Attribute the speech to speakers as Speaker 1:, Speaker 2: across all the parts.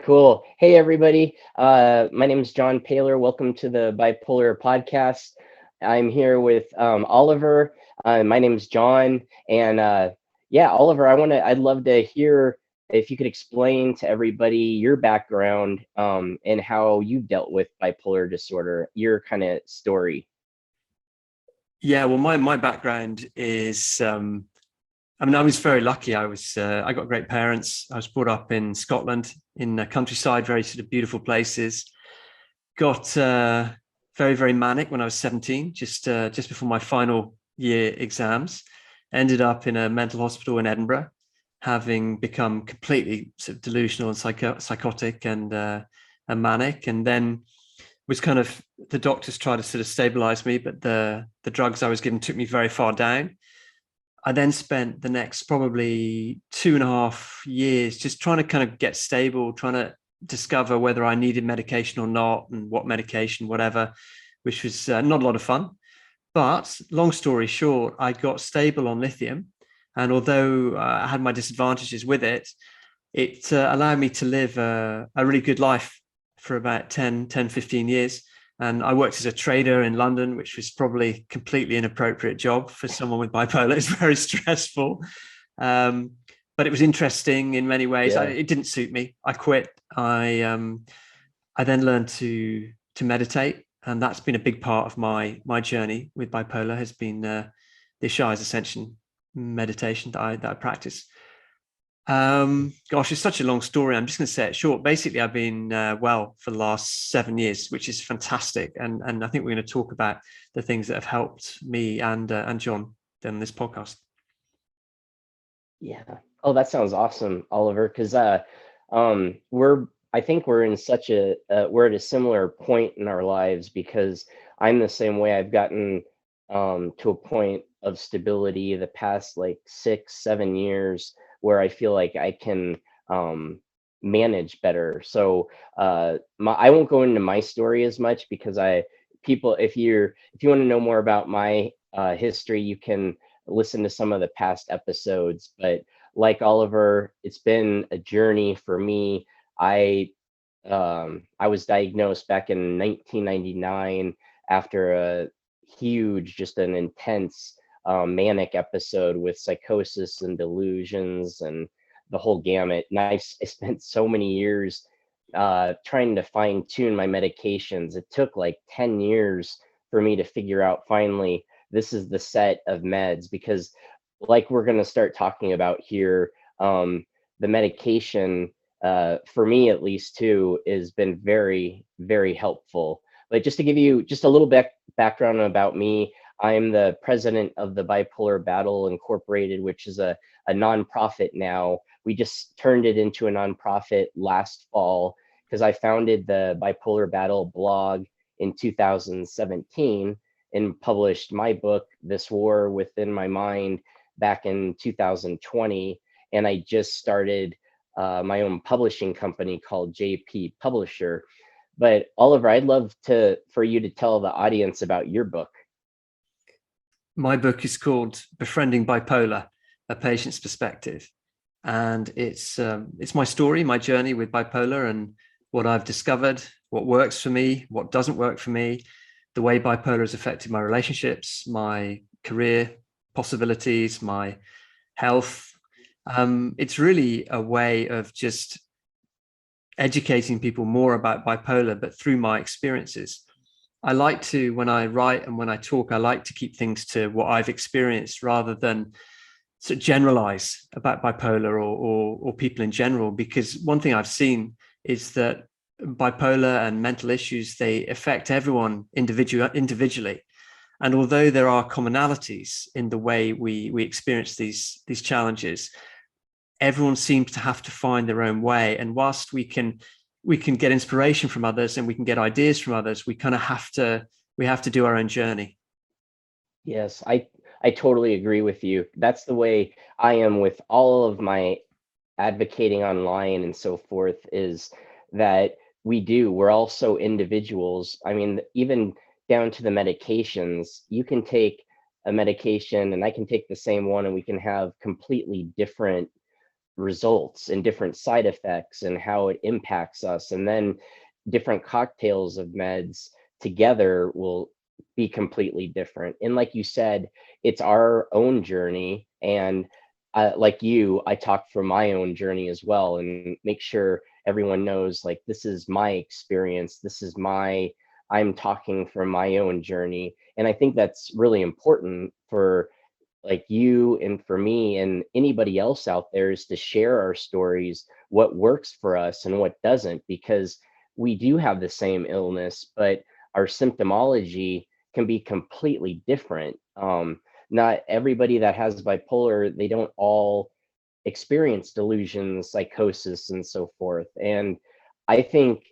Speaker 1: Cool. Hey, everybody. My name is John Poehler. Welcome to the Bipolar podcast. I'm here with Oliver. My name is John. And yeah, Oliver, I'd love to hear if you could explain to everybody your background and how you dealt with bipolar disorder, your kind of story.
Speaker 2: Yeah, well, my background is, I was very lucky. I got great parents. I was brought up in Scotland, in the countryside, very sort of beautiful places. Got very, very manic when I was 17, just before my final year exams. Ended up in a mental hospital in Edinburgh, having become completely sort of delusional and psychotic and manic, and then was kind of, the doctors tried to sort of stabilize me, but the drugs I was given took me very far down. I then spent the next probably 2.5 years just trying to kind of get stable, trying to discover whether I needed medication or not, and what medication, whatever, which was not a lot of fun. But long story short, I got stable on lithium. And although I had my disadvantages with it, it allowed me to live a really good life for about 15 years. And I worked as a trader in London, which was probably a completely inappropriate job for someone with bipolar. It's very stressful. But it was interesting in many ways.
Speaker 1: Yeah.
Speaker 2: It didn't suit me. I quit. I then learned to meditate. And that's been a big part of my journey with bipolar, has been the Shai's Ascension meditation that I practice. Gosh, it's such a long story. I'm just going to say it short. Basically, I've been well for the last 7 years, which is fantastic. And I think we're going to talk about the things that have helped me and John on this podcast.
Speaker 1: Yeah. Oh, that sounds awesome, Oliver. Because I think we're in such we're at a similar point in our lives, because I'm the same way. I've gotten to a point of stability the past like 6-7 years, where I feel like I can manage better. So I won't go into my story as much, because if you want to know more about my history, you can listen to some of the past episodes. But like Oliver, it's been a journey for me. I was diagnosed back in 1999 after a huge, just an intense manic episode with psychosis and delusions and the whole gamut. And I spent so many years trying to fine tune my medications. It took like 10 years for me to figure out finally this is the set of meds, because like we're going to start talking about here, the medication for me at least too has been very, very helpful. But just to give you just a little bit background about me, I'm the president of the Bipolar Battle Incorporated, which is a nonprofit now. We just turned it into a nonprofit last fall, because I founded the Bipolar Battle blog in 2017 and published my book, This War Within My Mind, back in 2020. And I just started my own publishing company called JP Publisher. But Oliver, I'd love for you to tell the audience about your book.
Speaker 2: My book is called Befriending Bipolar, A Patient's Perspective. And it's my story, my journey with bipolar, and what I've discovered, what works for me, what doesn't work for me, the way bipolar has affected my relationships, my career possibilities, my health. It's really a way of just educating people more about bipolar, but through my experiences. I like to, when I write and when I talk, I like to keep things to what I've experienced, rather than sort of generalize about bipolar or people in general. Because one thing I've seen is that bipolar and mental issues, they affect everyone individually. And although there are commonalities in the way we experience these challenges, everyone seems to have to find their own way. And whilst we can get inspiration from others and we can get ideas from others, we kind of have to do our own journey.
Speaker 1: Yes, I totally agree with you. That's the way I am with all of my advocating online and so forth, is that we're also individuals. I mean, even down to the medications, you can take a medication and I can take the same one and we can have completely different results and different side effects and how it impacts us. And then different cocktails of meds together will be completely different. And like you said, it's our own journey. And like you, I talk from my own journey as well and make sure everyone knows, like, this is my experience. I'm talking from my own journey. And I think that's really important for like you and for me and anybody else out there, is to share our stories, what works for us and what doesn't, because we do have the same illness, but our symptomology can be completely different. Not everybody that has bipolar, they don't all experience delusions, psychosis, and so forth. And I think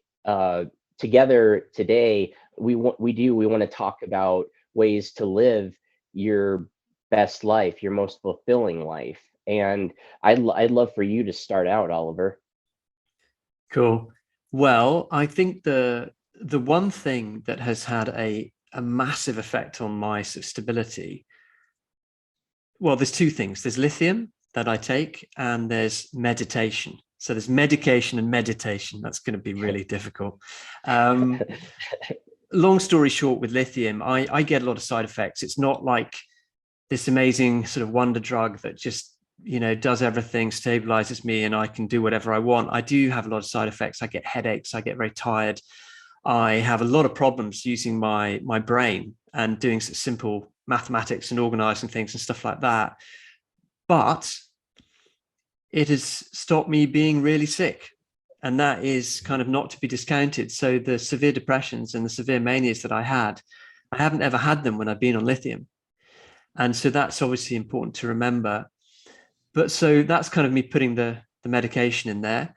Speaker 1: together today, we want to talk about ways to live your best life, your most fulfilling life. And I'd love for you to start out, Oliver.
Speaker 2: Cool. Well, I think the one thing that has had a massive effect on my stability, well, there's two things. There's lithium that I take, and there's meditation. So there's medication and meditation. That's going to be really difficult. Long story short, with lithium, I get a lot of side effects. It's not like this amazing sort of wonder drug that just, does everything, stabilizes me, and I can do whatever I want. I do have a lot of side effects. I get headaches. I get very tired. I have a lot of problems using my brain and doing simple mathematics and organizing things and stuff like that. But it has stopped me being really sick. And that is kind of not to be discounted. So the severe depressions and the severe manias that I haven't ever had them when I've been on lithium. And so that's obviously important to remember. But so that's kind of me putting the medication in there.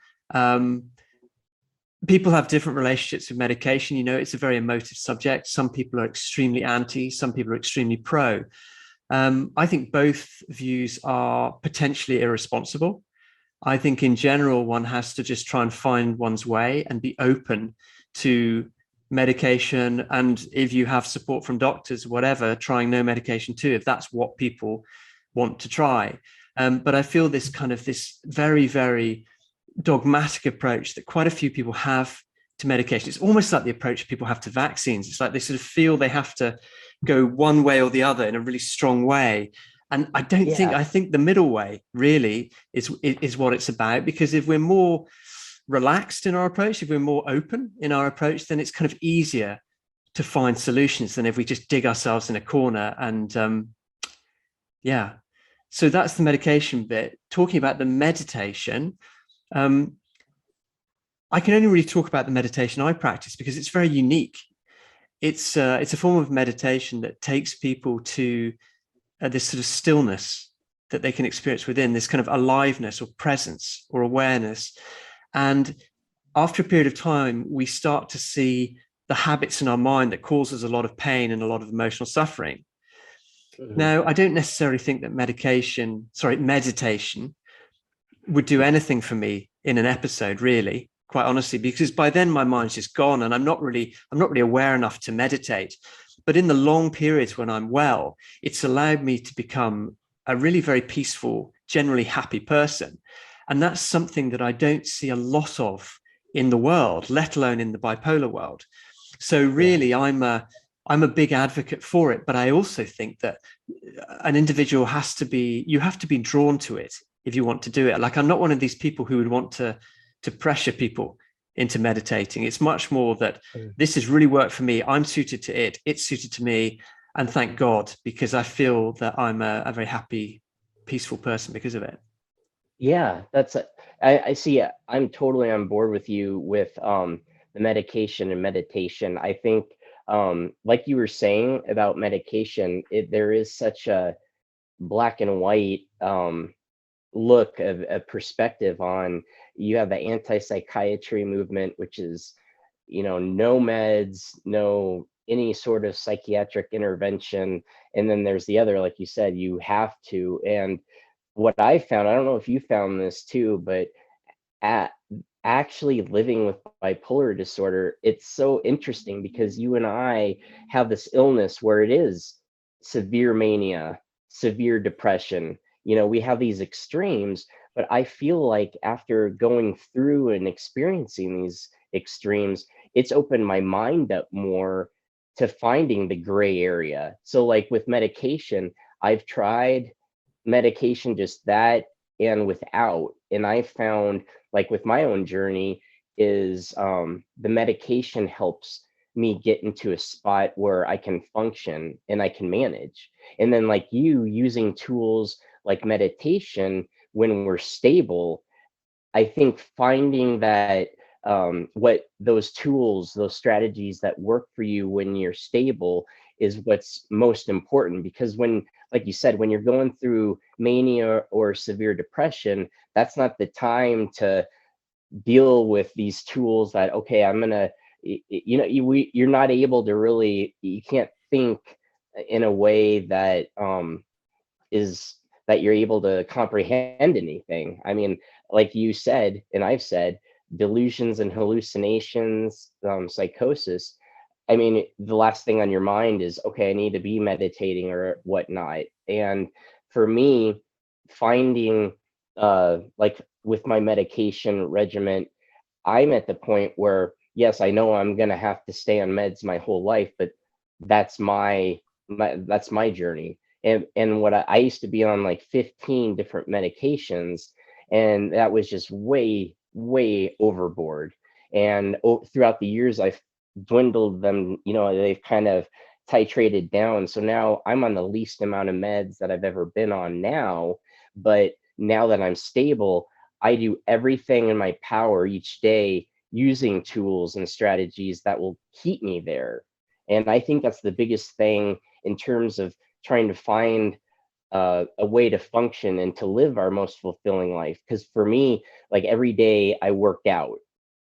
Speaker 2: People have different relationships with medication. It's a very emotive subject. Some people are extremely anti, some people are extremely pro. I think both views are potentially irresponsible. I think in general, one has to just try and find one's way and be open to medication. And if you have support from doctors, whatever, trying no medication too, if that's what people want to try. But I feel this very, very dogmatic approach that quite a few people have to medication. It's almost like the approach people have to vaccines. It's like they sort of feel they have to go one way or the other in a really strong way. And I don't think, I think the middle way really is what it's about, because if we're more relaxed in our approach, if we're more open in our approach, then it's kind of easier to find solutions than if we just dig ourselves in a corner. And so that's the medication bit. Talking about the meditation, I can only really talk about the meditation I practice because it's very unique. It's a form of meditation that takes people to this sort of stillness that they can experience within, this kind of aliveness or presence or awareness. And after a period of time, we start to see the habits in our mind that causes a lot of pain and a lot of emotional suffering. Mm-hmm. Now, I don't necessarily think that meditation would do anything for me in an episode, really, quite honestly, because by then my mind's just gone and I'm not really aware enough to meditate. But in the long periods when I'm well, it's allowed me to become a really very peaceful, generally happy person. And that's something that I don't see a lot of in the world, let alone in the bipolar world. So really, I'm a big advocate for it. But I also think that an individual you have to be drawn to it if you want to do it. Like, I'm not one of these people who would want to pressure people into meditating. It's much more that this has really worked for me. I'm suited to it. It's suited to me. And thank God, because I feel that I'm a very happy, peaceful person because of it.
Speaker 1: Yeah, I see. I'm totally on board with you with the medication and meditation. I think, like you were saying about medication, there is such a black and white look of a perspective on. You have the anti-psychiatry movement, which is, no meds, no any sort of psychiatric intervention. And then there's the other, like you said, you have to. And what I found, I don't know if you found this too, but actually living with bipolar disorder, it's so interesting because you and I have this illness where it is severe mania, severe depression. We have these extremes, But I feel like after going through and experiencing these extremes, it's opened my mind up more to finding the gray area. So, like with medication, I've tried medication just that and without. And I found, like with my own journey, is the medication helps me get into a spot where I can function and I can manage. And then, like you, using tools like meditation when we're stable, I think finding that what those tools, those strategies that work for you when you're stable is what's most important. Because when, like you said, when you're going through mania or severe depression, that's not the time to deal with these tools that, okay, I'm gonna, you're not able to really, you can't think in a way that is that you're able to comprehend anything. I mean, like you said, and I've said, delusions and hallucinations, psychosis. I mean, the last thing on your mind is, okay, I need to be meditating or whatnot. And for me, finding, like with my medication regimen, I'm at the point where, yes, I know I'm gonna have to stay on meds my whole life, but that's that's my journey. And what I used to be on like 15 different medications, and that was just way overboard. And throughout the years, I've dwindled them. They've kind of titrated down. So now I'm on the least amount of meds that I've ever been on now. But now that I'm stable, I do everything in my power each day using tools and strategies that will keep me there. And I think that's the biggest thing in terms of trying to find a way to function and to live our most fulfilling life. Because for me, like every day I work out,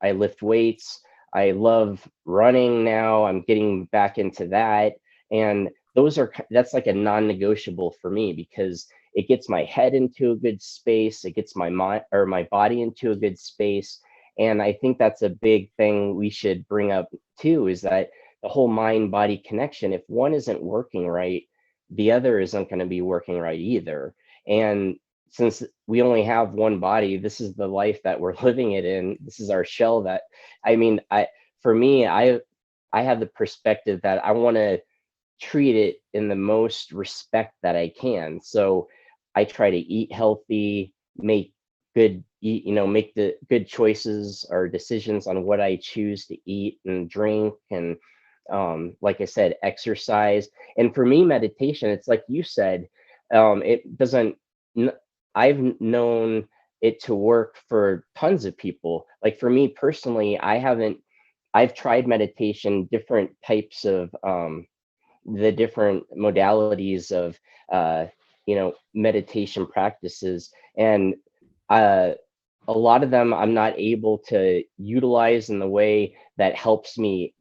Speaker 1: I lift weights, I love running now. I'm getting back into that. And that's like a non-negotiable for me, because it gets my head into a good space, it gets my mind or my body into a good space. And I think that's a big thing we should bring up too, is that the whole mind body connection, if one isn't working right, the other isn't going to be working right either. And since we only have one body, this is the life that we're living it in. This is our shell. That, I mean, for me, I have the perspective that I want to treat it in the most respect that I can. So I try to eat healthy, make make the good choices or decisions on what I choose to eat and drink, and like I said, exercise. And for me, meditation, it's like you said, it doesn't. I've known it to work for tons of people. Like for me personally, I haven't. I've tried meditation, different types of the different modalities of meditation practices, and uh, a lot of them I'm not able to utilize in the way that helps me,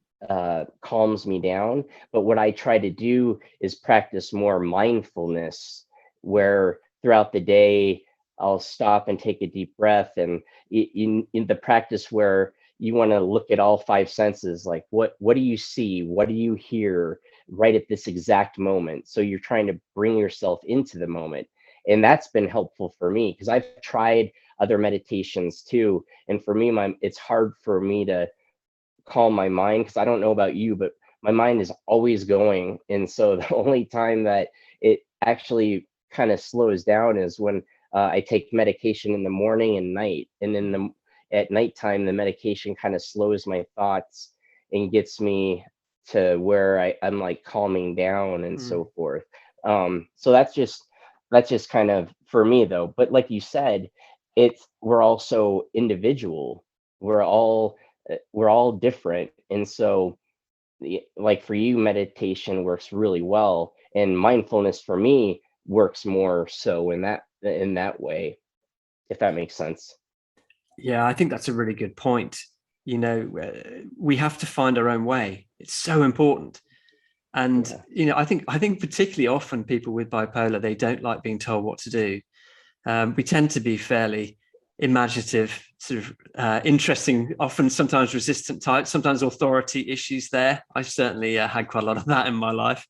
Speaker 1: calms me down. But what I try to do is practice more mindfulness, where throughout the day I'll stop and take a deep breath, and in the practice where you want to look at all five senses, like what do you see, what do you hear right at this exact moment. So you're trying to bring yourself into the moment. And that's been helpful for me, because I've tried other meditations too, and for me, it's hard for me to calm my mind, because I don't know about you, but my mind is always going. And so the only time that it actually kind of slows down is when I take medication in the morning and night. And then at nighttime, the medication kind of slows my thoughts and gets me to where I'm like calming down and so forth. So that's just kind of for me though. But like you said, we're also individual. We're all different. And so like for you, meditation works really well, and mindfulness for me works more so in that way, if that makes sense.
Speaker 2: Yeah, I think that's a really good point. We have to find our own way. It's so important. And
Speaker 1: Yeah.
Speaker 2: I think particularly often people with bipolar, they don't like being told what to do. We tend to be fairly imaginative, sort of interesting, often sometimes resistant types, sometimes authority issues there. I certainly had quite a lot of that in my life.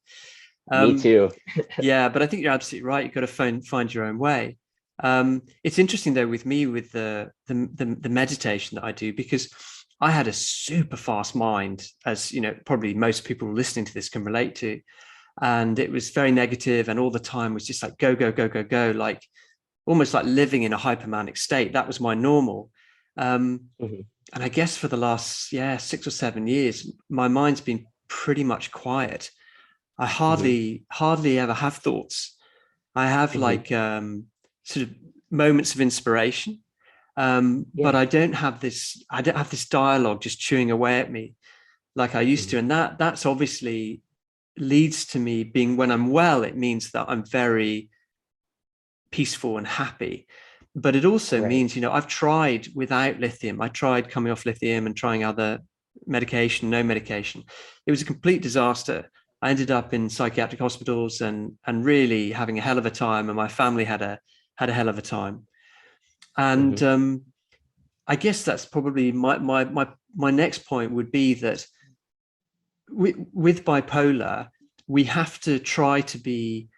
Speaker 1: Me too.
Speaker 2: Yeah, but I think you're absolutely right. You've got to find your own way. It's interesting though with me with the meditation that I do, because I had a super fast mind, as you know, probably most people listening to this can relate to. And it was very negative, and all the time was just like go, go, go, go, go, like almost like living in a hypermanic state. That was my normal.
Speaker 1: Hmm.
Speaker 2: And I guess for the last 6 or 7 years, my mind's been pretty much quiet. I
Speaker 1: Hmm.
Speaker 2: hardly ever have thoughts. I have
Speaker 1: Hmm.
Speaker 2: like sort of moments of inspiration, but
Speaker 1: Yeah.
Speaker 2: I don't have this dialogue just chewing away at me like I used
Speaker 1: Hmm.
Speaker 2: to. And that's obviously leads to me being, when I'm well, it means that I'm very peaceful and happy. But it also
Speaker 1: Right.
Speaker 2: means, I've tried without lithium. I tried coming off lithium and trying other medication, no medication. It was a complete disaster. I ended up in psychiatric hospitals and really having a hell of a time, and my family had a hell of a time. And
Speaker 1: Hmm.
Speaker 2: I guess that's probably my next point would be that with bipolar, we have to try to be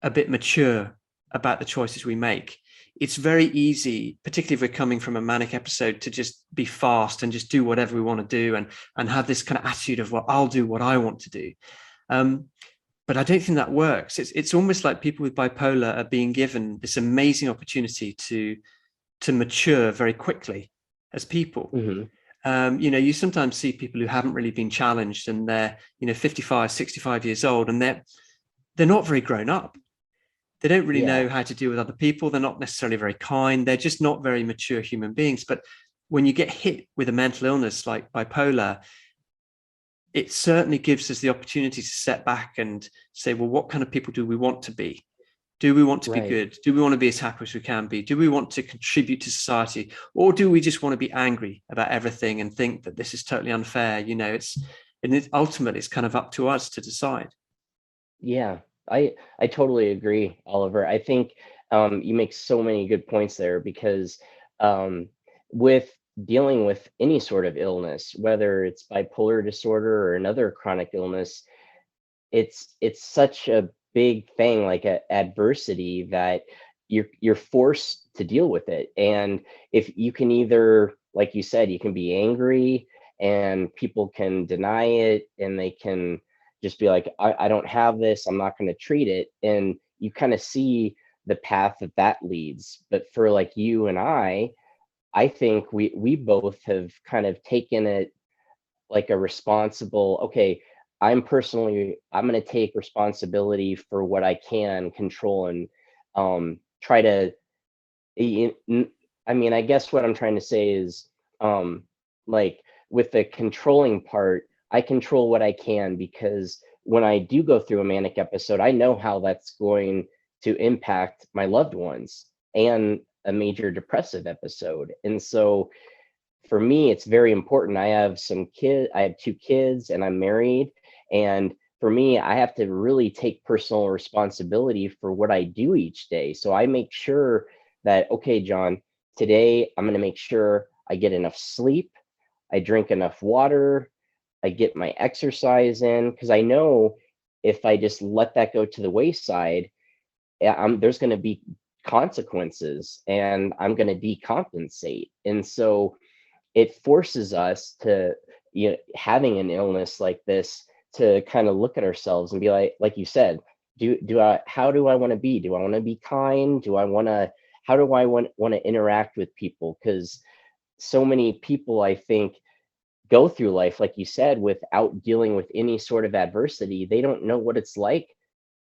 Speaker 2: a bit mature about the choices we make. It's very easy, particularly if we're coming from a manic episode, to just be fast and just do whatever we want to do, and have this kind of attitude of, well, I'll do what I want to do. Um, but I don't think that works. It's almost like people with bipolar are being given this amazing opportunity to mature very quickly as people.
Speaker 1: Hmm.
Speaker 2: You sometimes see people who haven't really been challenged, and they're 55, 65 years old, and they're not very grown up. They don't really
Speaker 1: Yeah.
Speaker 2: know how to deal with other people. They're not necessarily very kind. They're just not very mature human beings. But when you get hit with a mental illness like bipolar, it certainly gives us the opportunity to step back and say, well, what kind of people do we want to be? Do we want to be
Speaker 1: Right.
Speaker 2: good? Do we want to be as happy as we can be? Do we want to contribute to society? Or do we just want to be angry about everything and think that this is totally unfair? Ultimately, it's kind of up to us to decide.
Speaker 1: Yeah, I totally agree, Oliver. I think you make so many good points there because um, with dealing with any sort of illness, whether it's bipolar disorder or another chronic illness, it's such a big thing, like a adversity, that you're forced to deal with it. And if you can either, like you said, you can be angry and people can deny it and they can just be like, I don't have this, I'm not going to treat it. And you kind of see the path that that leads. But for like you and I think we both have kind of taken it like a responsible, okay, I'm going to take responsibility for what I can control and try to y- n- I mean, I guess what I'm trying to say is um like with the controlling part, I control what I can because when I do go through a manic episode, I know how that's going to impact my loved ones and a major depressive episode. And so for me, it's very important. I have two kids and I'm married. And for me, I have to really take personal responsibility for what I do each day. So I make sure that, okay, John, today I'm going to make sure I get enough sleep, I drink enough water, I get my exercise in, because I know if I just let that go to the wayside, there's going to be consequences and I'm going to decompensate. And so it forces us to, having an illness like this, to kind of look at ourselves and be like you said, how do I want to be? Do I want to be kind? Do I want to, how do I want to interact with people? Because so many people, I think, go through life, like you said, without dealing with any sort of adversity. They don't know what it's like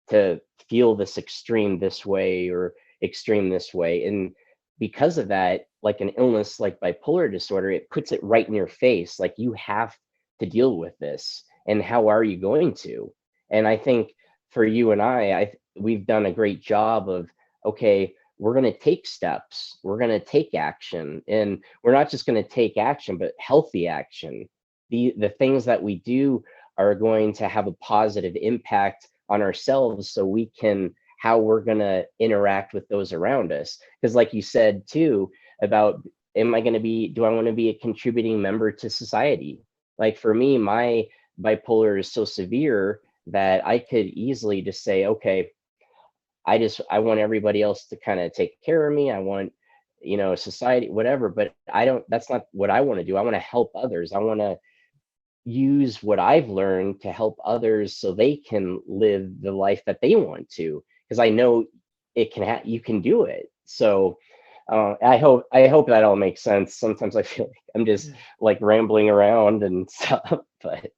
Speaker 1: to feel this extreme this way or extreme this way. And because of that, like an illness like bipolar disorder, it puts it right in your face. Like you have to deal with this. And how are you going to? And I think for you and we've done a great job of, okay, we're going to take steps, we're going to take action, and we're not just going to take action, but healthy action. The things that we do are going to have a positive impact on ourselves so we can how we're going to interact with those around us, because like you said too about, do I want to be a contributing member to society? Like for me, my bipolar is so severe that I could easily just say, okay, I want everybody else to kind of take care of me. I want, society, whatever, but that's not what I want to do. I want to help others. I want to use what I've learned to help others so they can live the life that they want to, because I know you can do it. So I hope that all makes sense. Sometimes I feel like I'm just like rambling around and stuff, but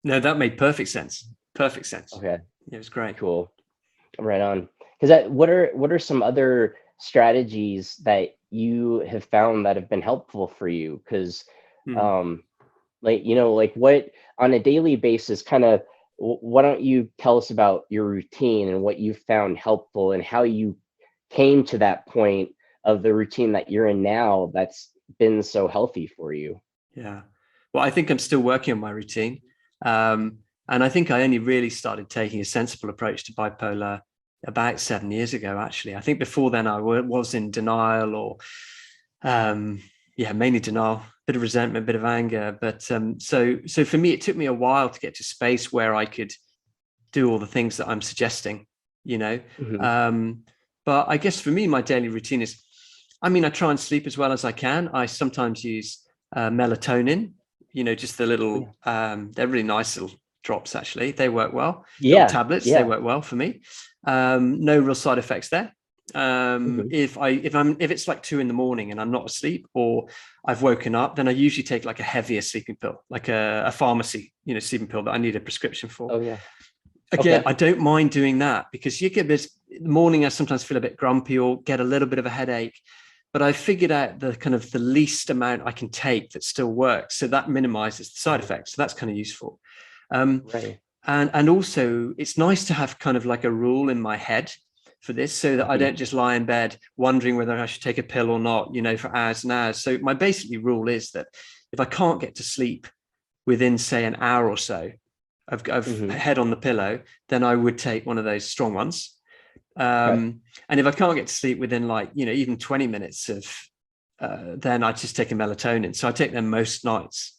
Speaker 2: No, that made perfect sense. Perfect sense.
Speaker 1: okay,
Speaker 2: It was great.
Speaker 1: cool. Right on. Because what are some other strategies that you have found that have been helpful for you? Because like what on a daily basis, kind of, why don't you tell us about your routine and what you found helpful and how you came to that point of the routine that you're in now that's been so healthy for you?
Speaker 2: Yeah. Well, I think I'm still working on my routine. And I think I only really started taking a sensible approach to bipolar about 7 years ago, actually. I think before then I was in denial, or mainly denial, bit of resentment, a bit of anger. But so for me, it took me a while to get to space where I could do all the things that I'm suggesting, But I guess for me, my daily routine is, I try and sleep as well as I can. I sometimes use melatonin, just the little, they're really nice little drops, actually. They work well. Little tablets, they work well for me. No real side effects there. If it's like 2 a.m. and I'm not asleep, or I've woken up, then I usually take like a heavier sleeping pill, like a pharmacy, sleeping pill that I need a prescription for.
Speaker 1: Oh yeah.
Speaker 2: Again, I don't mind doing that, because you get this in the morning, I sometimes feel a bit grumpy or get a little bit of a headache, but I figured out the kind of the least amount I can take that still works. So that minimizes the side effects. So that's kind of useful.
Speaker 1: Right.
Speaker 2: And also it's nice to have kind of like a rule in my head for this, so that I don't just lie in bed wondering whether I should take a pill or not, for hours and hours. So my basically rule is that if I can't get to sleep within, say, an hour or so of head on the pillow, then I would take one of those strong ones. And if I can't get to sleep within even 20 minutes of, then I just take a melatonin. So I take them most nights.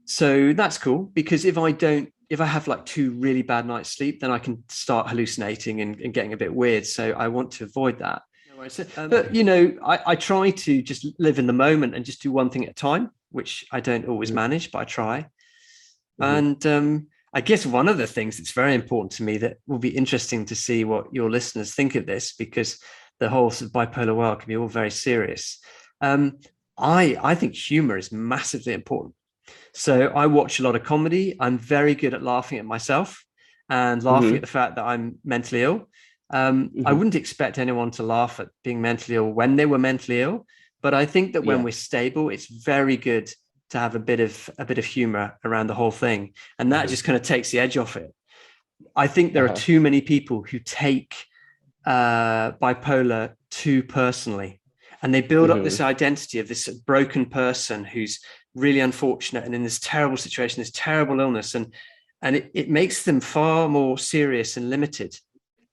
Speaker 2: So that's cool, because if I have like 2 really bad nights sleep, then I can start hallucinating and getting a bit weird. So I want to avoid that. But, I try to just live in the moment and just do one thing at a time, which I don't always manage, but I try. And I guess one of the things that's very important to me, that will be interesting to see what your listeners think of this, because the whole sort of bipolar world can be all very serious. I think humor is massively important. So I watch a lot of comedy. I'm very good at laughing at myself and laughing at the fact that I'm mentally ill. I wouldn't expect anyone to laugh at being mentally ill when they were mentally ill, but I think that when we're stable, it's very good to have a bit of humor around the whole thing, and that just kind of takes the edge off it. I think there are too many people who take bipolar too personally, and they build up this identity of this broken person who's really unfortunate and in this terrible situation, this terrible illness, and it makes them far more serious and limited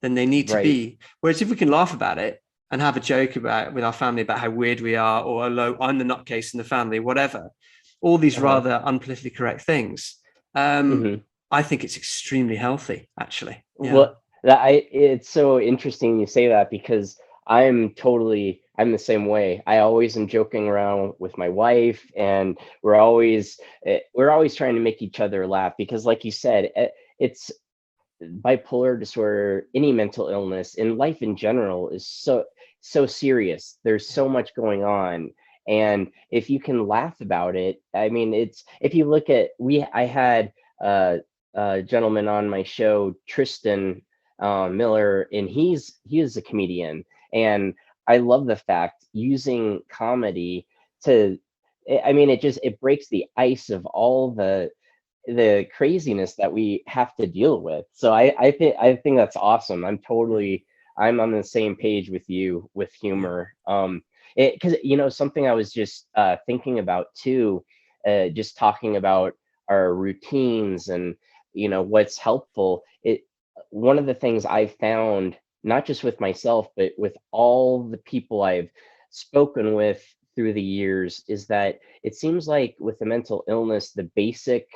Speaker 2: than they need to be. Whereas if we can laugh about it and have a joke with our family about how weird we are, or I'm the nutcase in the family, whatever, all these rather unpolitically correct things, I think it's extremely healthy, actually.
Speaker 1: Well, it's so interesting you say that, because I'm the same way. I always am joking around with my wife, and we're always trying to make each other laugh, because like you said, it's bipolar disorder, any mental illness in life in general, is so serious. There's so much going on. And if you can laugh about it, if you look at, I had a gentleman on my show, Tristan Miller, and he is a comedian, and I love the fact using comedy to, it breaks the ice of all the craziness that we have to deal with. So I think that's awesome. I'm on the same page with you with humor. Because something I was just thinking about too, just talking about our routines and what's helpful. One of the things I've found, not just with myself, but with all the people I've spoken with through the years, is that it seems like with the mental illness, the basic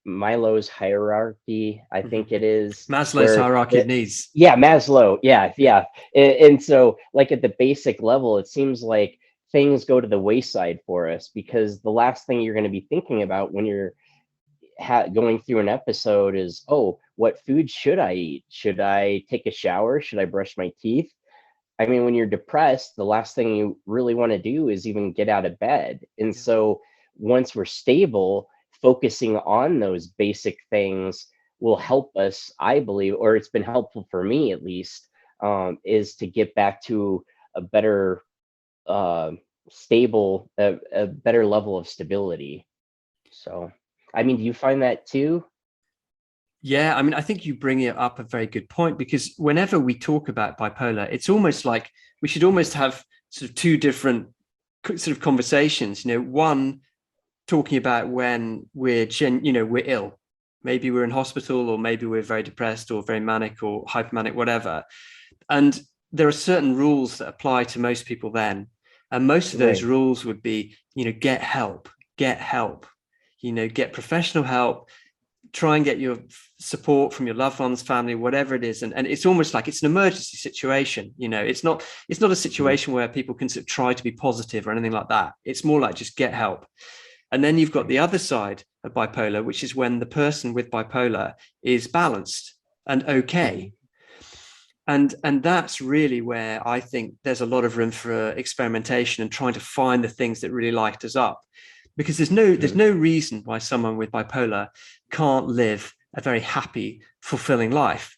Speaker 1: Milo's hierarchy, I think it is,
Speaker 2: Maslow's
Speaker 1: where
Speaker 2: hierarchy of needs.
Speaker 1: yeah, Maslow, yeah. And so, like, at the basic level, it seems like things go to the wayside for us, because the last thing you're going to be thinking about when you're going through an episode is, oh, what food should I eat? Should I take a shower? Should I brush my teeth? I mean, when you're depressed, the last thing you really want to do is even get out of bed. And
Speaker 2: Yeah.
Speaker 1: so once we're stable, focusing on those basic things will help us, I believe, or it's been helpful for me at least, is to get back to a better, uh, stable, a better level of stability. So, I mean, do you find that too?
Speaker 2: Yeah, I mean, I think you bring it up a very good point, because whenever we talk about bipolar, it's almost like we should almost have sort of two different sort of conversations. One talking about when we're we're ill, maybe we're in hospital, or maybe we're very depressed or very manic or hypomanic, whatever. And there are certain rules that apply to most people then, and most of those
Speaker 1: Right.
Speaker 2: rules would be, get help, get professional help, try and get your support from your loved ones, family, whatever it is. And it's almost like it's an emergency situation. It's not a situation where people can sort of try to be positive or anything like that. It's more like just get help. And then you've got the other side of bipolar, which is when the person with bipolar is balanced and okay. And that's really where I think there's a lot of room for experimentation and trying to find the things that really light us up, because there's no reason why someone with bipolar can't live a very happy, fulfilling life.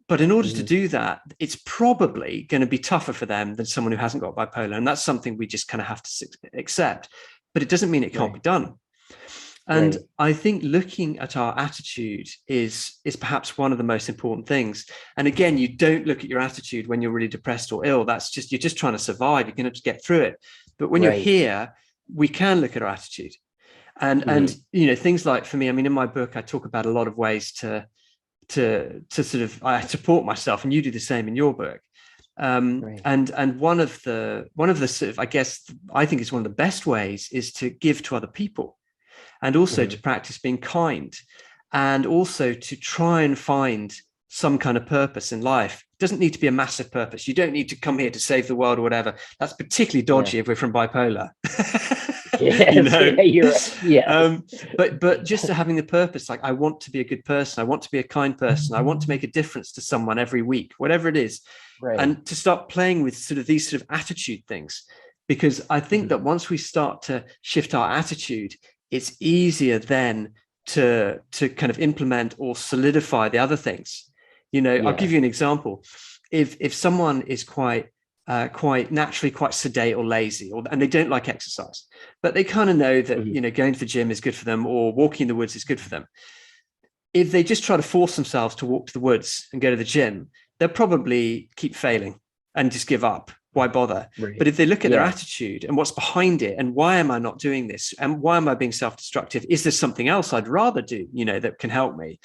Speaker 2: But in order to do that, it's probably going to be tougher for them than someone who hasn't got bipolar. And that's something we just kind of have to accept. But it doesn't mean it can't be done. And I think looking at our attitude is perhaps one of the most important things. And again, you don't look at your attitude when you're really depressed or ill. That's just, you're just trying to survive. You're going to get through it. But when you're here, we can look at our attitude. And things like, for me, I mean, in my book, I talk about a lot of ways to sort of, I support myself, and you do the same in your book. And one of the sort of, I guess, I think it's one of the best ways is to give to other people, and also to practice being kind, and also to try and find some kind of purpose in life. It doesn't need to be a massive purpose. You don't need to come here to save the world or whatever. That's particularly dodgy if we're from bipolar. But just to having the purpose, like, I want to be a good person. I want to be a kind person. I want to make a difference to someone every week, whatever it is. And to start playing with sort of these sort of attitude things, because I think that once we start to shift our attitude, it's easier then to kind of implement or solidify the other things. I'll give you an example. If someone is quite naturally quite sedate or lazy, and they don't like exercise, but they kind of know that going to the gym is good for them, or walking in the woods is good for them. If they just try to force themselves to walk to the woods and go to the gym, they'll probably keep failing and just give up. Why bother? But if they look at their attitude and what's behind it, and why am I not doing this, and why am I being self-destructive? Is there something else I'd rather do, that can help me?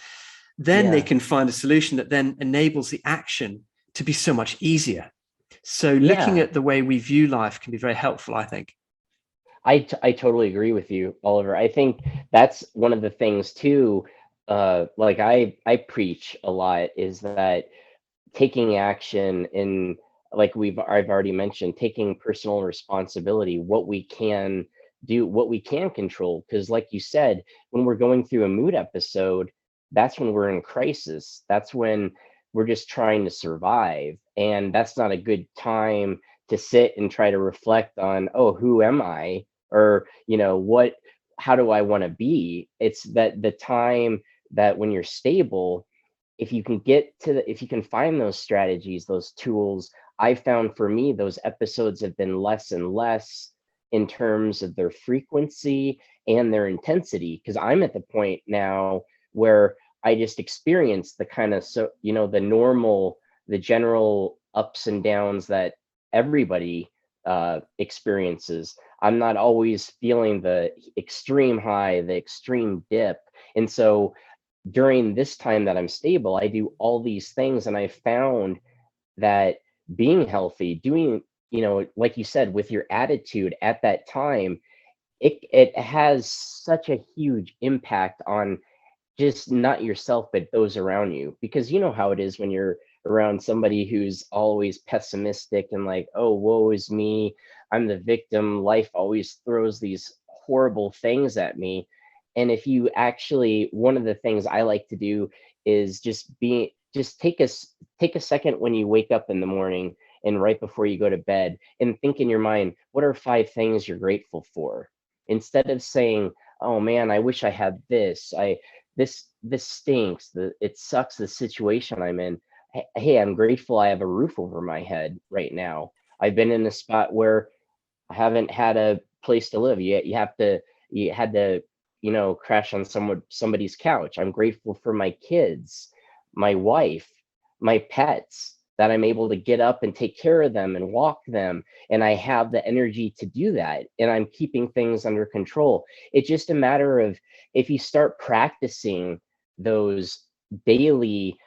Speaker 2: Then they can find a solution that then enables the action to be so much easier. So looking at the way we view life can be very helpful, I think.
Speaker 1: I totally agree with you, Oliver. I think that's one of the things too. Like I preach a lot, is that taking action in, like I've already mentioned, taking personal responsibility, what we can do, what we can control. Because like you said, when we're going through a mood episode, that's when we're in crisis. That's when we're just trying to survive. And that's not a good time to sit and try to reflect on, oh, who am I? Or, how do I want to be? It's that the time that when you're stable, if you can if you can find those strategies, those tools, I found for me, those episodes have been less and less in terms of their frequency and their intensity. Because I'm at the point now where I just experience the kind of, the general ups and downs that everybody experiences. I'm not always feeling the extreme high, the extreme dip. And so during this time that I'm stable, I do all these things, and I found that being healthy, doing, like you said, with your attitude at that time, it has such a huge impact on just not yourself, but those around you. Because you know how it is when you're around somebody who's always pessimistic and like, oh, woe is me. I'm the victim. Life always throws these horrible things at me. And if you actually, one of the things I like to do is just take a second when you wake up in the morning and right before you go to bed and think in your mind, what are 5 things you're grateful for? Instead of saying, oh man, I wish I had this. This stinks. It sucks, the situation I'm in. Hey, I'm grateful I have a roof over my head right now. I've been in a spot where I haven't had a place to live. You had to, crash on somebody's couch. I'm grateful for my kids, my wife, my pets, that I'm able to get up and take care of them and walk them. And I have the energy to do that. And I'm keeping things under control. It's just a matter of, if you start practicing those daily,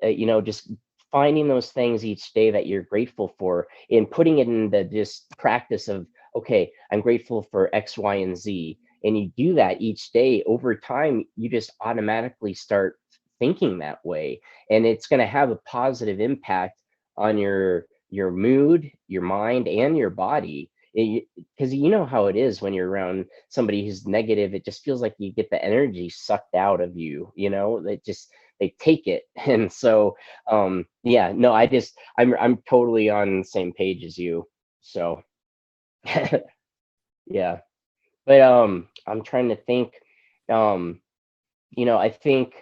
Speaker 1: just finding those things each day that you're grateful for and putting it in the just practice of, okay, I'm grateful for X, Y, and Z. And you do that each day, over time, you just automatically start thinking that way. And it's going to have a positive impact on your mood, your mind, and your body. Because you know how it is when you're around somebody who's negative, it just feels like you get the energy sucked out of you, they take it. And so yeah, no, I'm totally on the same page as you. So yeah. But I'm trying to think. I think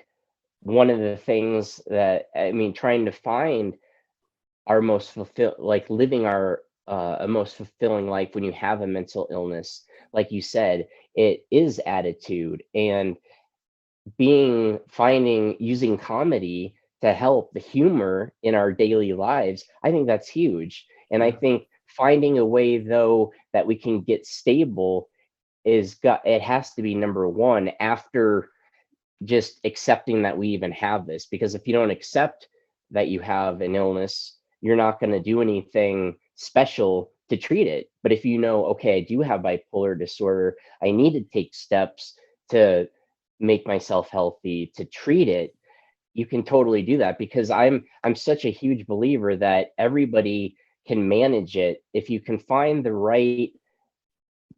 Speaker 1: one of the things that, I mean, trying to find our most like living our a most fulfilling life when you have a mental illness, like you said, it is attitude. And finding using comedy to help the humor in our daily lives, I think that's huge. And I think finding a way, though, that we can get stable it has to be number one, after just accepting that we even have this. Because if you don't accept that you have an illness, you're not going to do anything special to treat it. But if you know, okay, I do have bipolar disorder, I need to take steps to make myself healthy, to treat it, you can totally do that. Because I'm such a huge believer that everybody can manage it. If you can find the right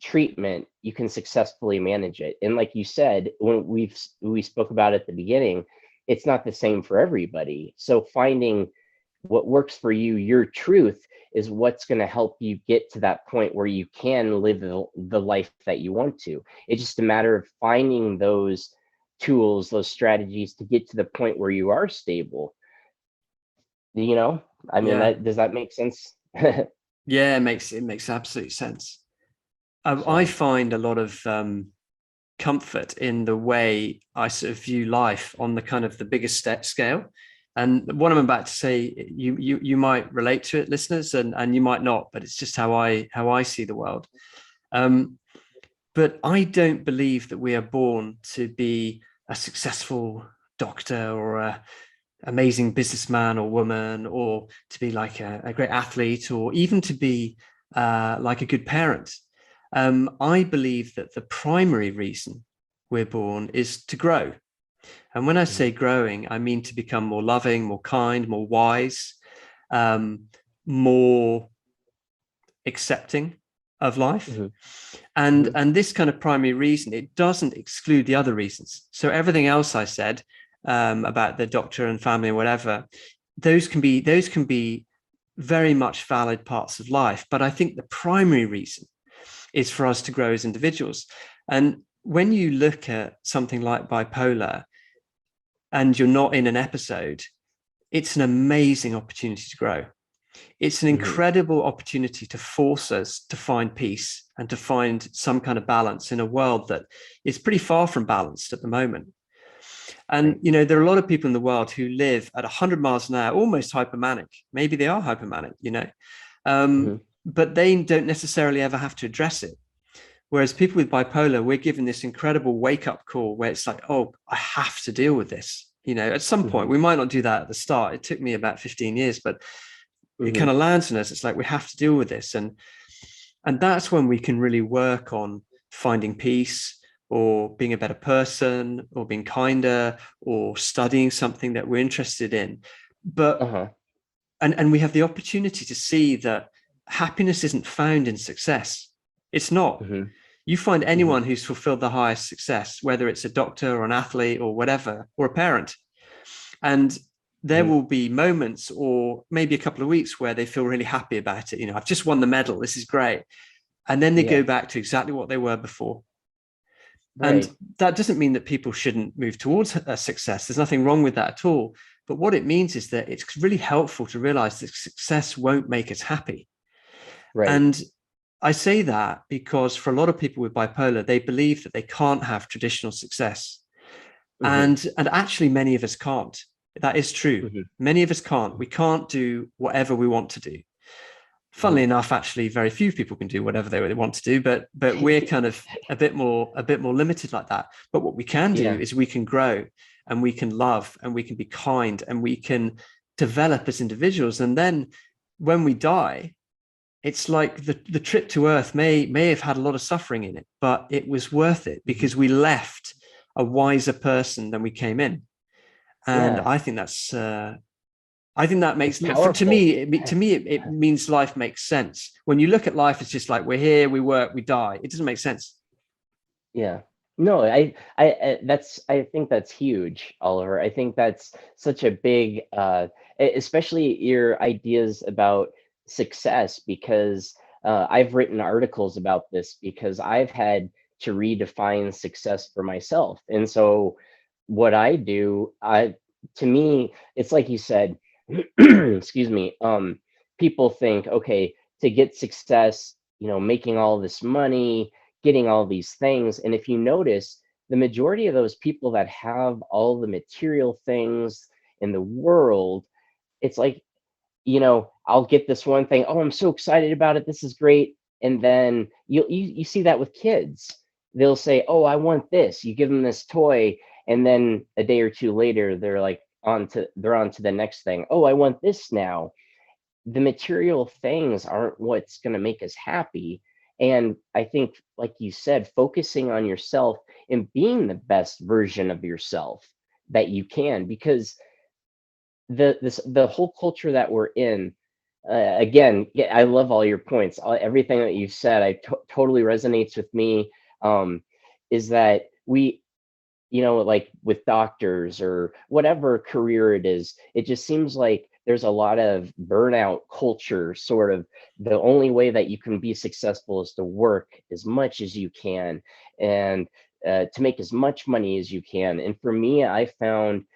Speaker 1: treatment, you can successfully manage it. And like you said, when we spoke about at the beginning, it's not the same for everybody. So finding what works for you, your truth, is what's going to help you get to that point where you can live the life that you want to. It's just a matter of finding those tools, those strategies to get to the point where you are stable. I mean, does that make sense?
Speaker 2: Yeah, it makes absolute sense. I find a lot of comfort in the way I sort of view life on the kind of the biggest scale. And what I'm about to say, you might relate to it, listeners, and you might not, but it's just how I see the world. But I don't believe that we are born to be a successful doctor or a amazing businessman or woman, or to be like a great athlete, or even to be like a good parent. I believe that the primary reason we're born is to grow. And when I say growing, I mean to become more loving, more kind, more wise, more accepting of life. And this kind of primary reason, it doesn't exclude the other reasons. So everything else I said about the doctor and family and whatever, those can be very much valid parts of life. But I think the primary reason is for us to grow as individuals. And when you look at something like bipolar and you're not in an episode, it's an amazing opportunity to grow. It's an incredible opportunity to force us to find peace and to find some kind of balance in a world that is pretty far from balanced at the moment. And, there are a lot of people in the world who live at 100 miles an hour, almost hypomanic. Maybe they are hypomanic, but they don't necessarily ever have to address it. Whereas people with bipolar, we're given this incredible wake-up call where it's like, oh, I have to deal with this. At some point, we might not do that at the start. It took me about 15 years, but it kind of lands in us. It's like, we have to deal with this. And that's when we can really work on finding peace, or being a better person, or being kinder, or studying something that we're interested in. But and we have the opportunity to see that happiness isn't found in success. It's not. You find anyone who's fulfilled the highest success, whether it's a doctor or an athlete or whatever, or a parent, and there will be moments or maybe a couple of weeks where they feel really happy about it. You know, I've just won the medal, this is great. And then they go back to exactly what they were before.
Speaker 1: Right.
Speaker 2: And that doesn't mean that people shouldn't move towards a success. There's nothing wrong with that at all. But what it means is that it's really helpful to realize that success won't make us happy.
Speaker 1: Right.
Speaker 2: And I say that because for a lot of people with bipolar, they believe that they can't have traditional success. And actually, many of us can't. That is true. Many of us can't. We can't do whatever we want to do. Funnily enough, actually, very few people can do whatever they want to do, but we're kind of a bit more limited like that. But what we can do is we can grow, and we can love, and we can be kind, and we can develop as individuals. And then when we die, it's like the trip to Earth may have had a lot of suffering in it, but it was worth it because we left a wiser person than we came in. And I think that's I think that makes to me it means life makes sense. When you look at life, it's just like we're here, we work, we die. It doesn't make sense.
Speaker 1: Yeah. No, I think that's huge, Oliver. I think that's such a big especially your ideas about success, because I've written articles about this because I've had to redefine success for myself. And so what I do, to me, it's like you said, excuse me, people think, okay, to get success, you know, making all this money, getting all these things. And if you notice, the majority of those people that have all the material things in the world, it's like, you know, I'll get this one thing. Oh, I'm so excited about it. This is great. And then you see that with kids. They'll say, oh, I want this. You give them this toy. And then a day or two later, they're like, they're on to the next thing. Oh, I want this now. The material things aren't what's going to make us happy. And I think, like you said, focusing on yourself and being the best version of yourself that you can, because the whole culture that we're in, again, I love all your points. Everything that you've said, totally resonates with me. Is that we, you know, like with doctors or whatever career it is, it just seems like there's a lot of burnout culture. Sort of the only way that you can be successful is to work as much as you can, and to make as much money as you can. And for me, I found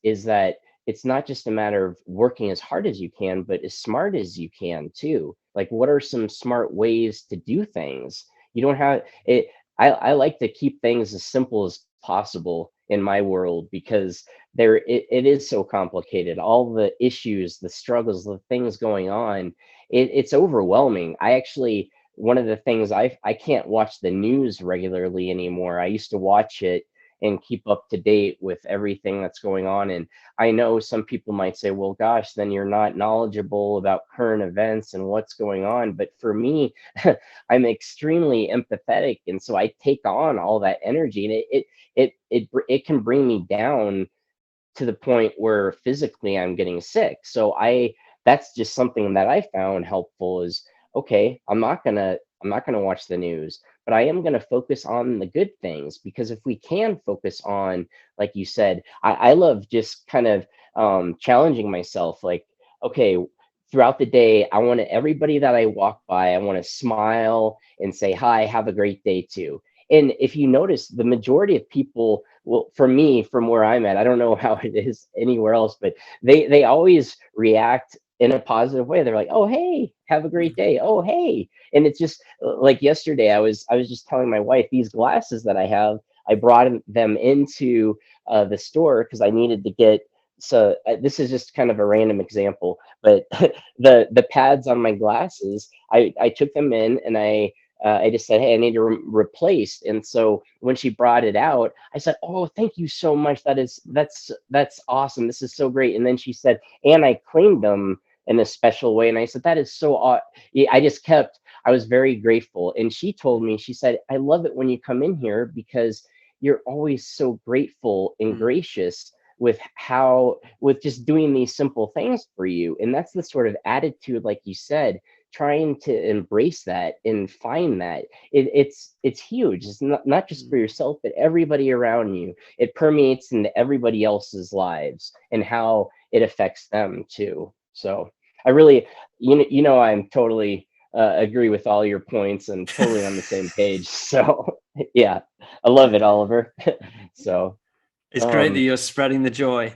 Speaker 1: is that it's not just a matter of working as hard as you can, but as smart as you can too. Like, what are some smart ways to do things? You don't have it. I like to keep things as simple as possible in my world, because it is so complicated. All the issues, the struggles, the things going on, it's overwhelming. I actually, one of the things, I can't watch the news regularly anymore. I used to watch it and keep up to date with everything that's going on. And I know some people might say, well, gosh, then you're not knowledgeable about current events and what's going on. But for me, I'm extremely empathetic. And so I take on all that energy, and it can bring me down to the point where physically I'm getting sick. So that's just something that I found helpful is, okay, I'm not gonna watch the news, but I am gonna focus on the good things, because if we can focus on, like you said, I love just kind of challenging myself, like, okay, throughout the day, I want everybody that I walk by, I want to smile and say, hi, have a great day too. And if you notice, the majority of people, well, for me, from where I'm at, I don't know how it is anywhere else, but they always react in a positive way. They're like, oh, hey, have a great day. Oh, hey. And it's just like yesterday, I was just telling my wife, these glasses that I have, I brought them into the store because I needed to get, so this is just kind of a random example, but the pads on my glasses, I took them in, and I just said, hey, I need to replace. And so when she brought it out, I said, oh, thank you so much. That's awesome. This is so great. And then she said, and I cleaned them in a special way. And I said, that is so, I I was very grateful. And she told me, she said, I love it when you come in here because you're always so grateful and gracious with with just doing these simple things for you. And that's the sort of attitude, like you said, trying to embrace that and find that it's huge. It's not just for yourself, but everybody around you. It permeates into everybody else's lives and how it affects them too. So I really, I'm totally agree with all your points and totally on the same page. So yeah, I love it, Oliver. So
Speaker 2: it's great that you're spreading the joy.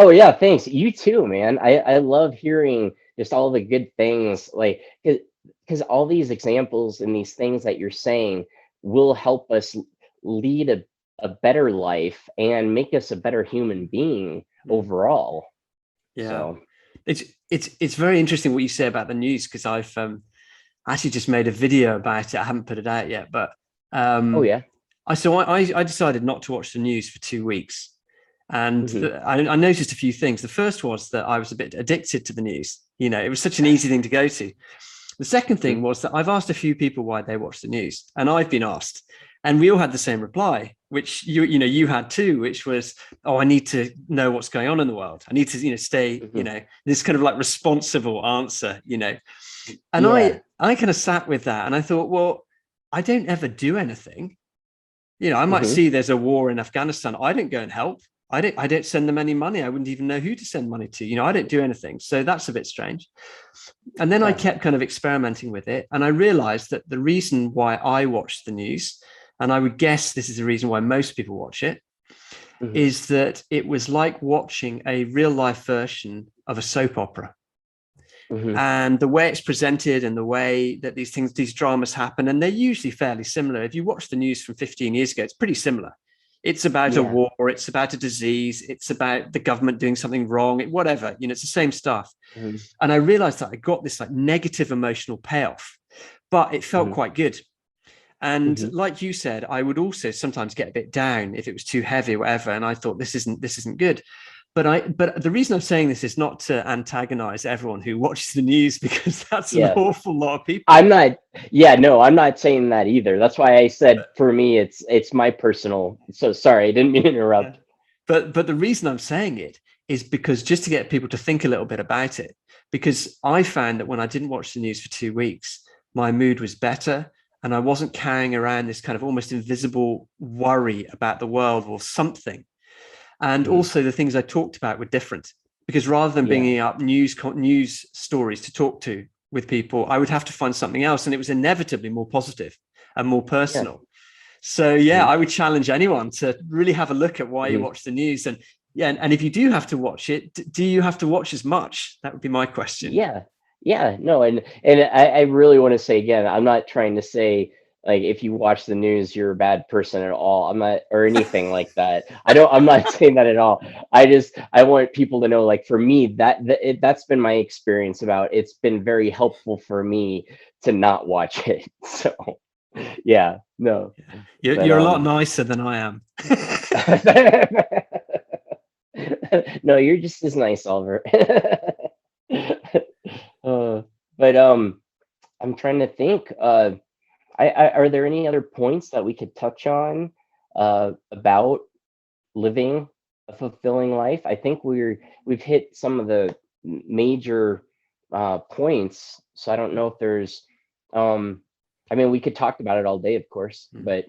Speaker 1: oh yeah, thanks. You too, man. I love hearing just all the good things, like because all these examples and these things that you're saying will help us lead a better life and make us a better human being overall.
Speaker 2: Yeah.
Speaker 1: So
Speaker 2: it's very interesting what you say about the news, because I've actually just made a video about it. I haven't put it out yet, but
Speaker 1: oh yeah.
Speaker 2: I decided not to watch the news for 2 weeks. And I noticed a few things. The first was that I was a bit addicted to the news. It was such an easy thing to go to. The second thing was that I've asked a few people why they watch the news, and I've been asked, and we all had the same reply, which you had too, which was, oh, I need to know what's going on in the world. I need to, stay, this kind of like responsible answer, and I kind of sat with that, and I thought, well, I don't ever do anything. I might see there's a war in Afghanistan. I don't go and help. I don't send them any money. I wouldn't even know who to send money to. I don't do anything. So that's a bit strange. And then I kept kind of experimenting with it. And I realized that the reason why I watch the news, and I would guess this is the reason why most people watch it, is that it was like watching a real life version of a soap opera. And the way it's presented and the way that these dramas happen, and they're usually fairly similar. If you watch the news from 15 years ago, it's pretty similar. It's about a war, it's about a disease, it's about the government doing something wrong, whatever, it's the same stuff. And I realized that I got this like negative emotional payoff, but it felt quite good. And like you said, I would also sometimes get a bit down if it was too heavy or whatever. And I thought, this isn't good. But the reason I'm saying this is not to antagonize everyone who watches the news, because that's an awful lot of people.
Speaker 1: I'm not saying that either. That's why I said for me, it's my personal. So sorry, I didn't mean to interrupt.
Speaker 2: But the reason I'm saying it is because just to get people to think a little bit about it, because I found that when I didn't watch the news for 2 weeks, my mood was better. And I wasn't carrying around this kind of almost invisible worry about the world or something. And also the things I talked about were different, because rather than bringing up news stories to talk to with people, I would have to find something else. And it was inevitably more positive and more personal. So, I would challenge anyone to really have a look at why you watch the news. And and if you do have to watch it, do you have to watch as much? That would be my question.
Speaker 1: No. And I really want to say again, I'm not trying to say, like, if you watch the news, you're a bad person at all. I'm not, or anything like that. I'm not saying that at all. I want people to know, like, for me, that's been my experience about, it's been very helpful for me to not watch it. So no.
Speaker 2: You're a lot nicer than I am.
Speaker 1: No, you're just as nice, Oliver. But I'm trying to think, are there any other points that we could touch on about living a fulfilling life? I think we've hit some of the major points. So I don't know if there's, we could talk about it all day, of course, but.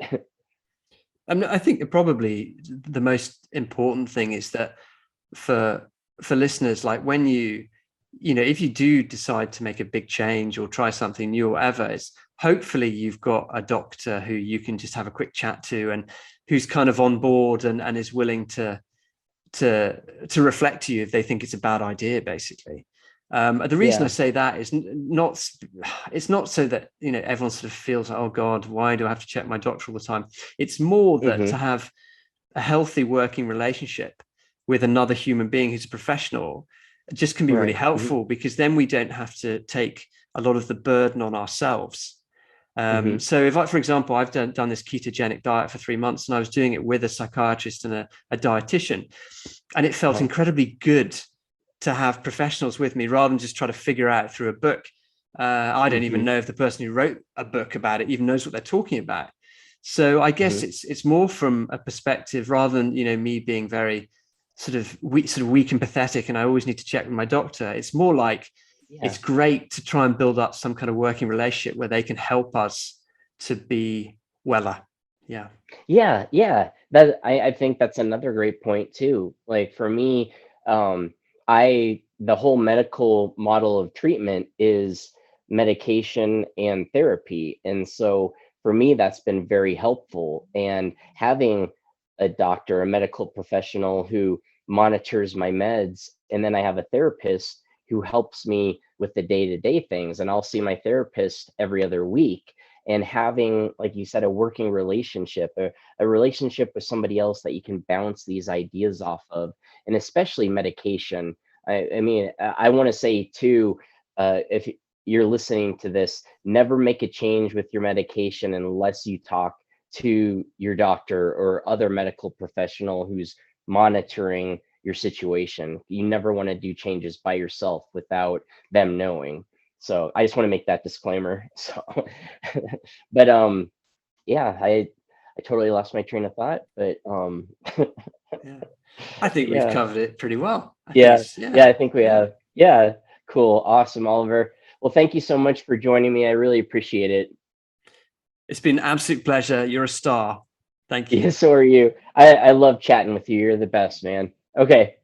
Speaker 2: I think probably the most important thing is that for listeners, like when if you do decide to make a big change or try something new or whatever, it's hopefully you've got a doctor who you can just have a quick chat to, and who's kind of on board and is willing to reflect to you if they think it's a bad idea, basically. The reason I say that is it's not so that everyone sort of feels like, oh God, why do I have to check my doctor all the time? It's more that to have a healthy working relationship with another human being who's a professional just can be really helpful, because then we don't have to take a lot of the burden on ourselves. So if for example, I've done this ketogenic diet for 3 months, and I was doing it with a psychiatrist and a dietitian, and it felt incredibly good to have professionals with me rather than just try to figure out through a book. I don't even know if the person who wrote a book about it even knows what they're talking about. So I guess it's more from a perspective rather than, me being very sort of weak and pathetic and I always need to check with my doctor. It's more like it's great to try and build up some kind of working relationship where they can help us to be weller. Yeah.
Speaker 1: That I think that's another great point too. Like for me, the whole medical model of treatment is medication and therapy. And so for me, that's been very helpful. And having a doctor, a medical professional who monitors my meds, and then I have a therapist who helps me with the day-to-day things. And I'll see my therapist every other week. And having, like you said, a working relationship, a relationship with somebody else that you can bounce these ideas off of, and especially medication. I mean, I want to say too, if you're listening to this, never make a change with your medication unless you talk to your doctor or other medical professional who's monitoring your situation. You never want to do changes by yourself without them knowing. So I just want to make that disclaimer. So, but yeah, I totally lost my train of thought, but
Speaker 2: yeah. I think we've covered it pretty well.
Speaker 1: I think we have. Yeah, cool, awesome, Oliver. Well, thank you so much for joining me. I really appreciate it.
Speaker 2: It's been an absolute pleasure. You're a star. Thank you.
Speaker 1: Yeah, so are you. I love chatting with you. You're the best, man. Okay.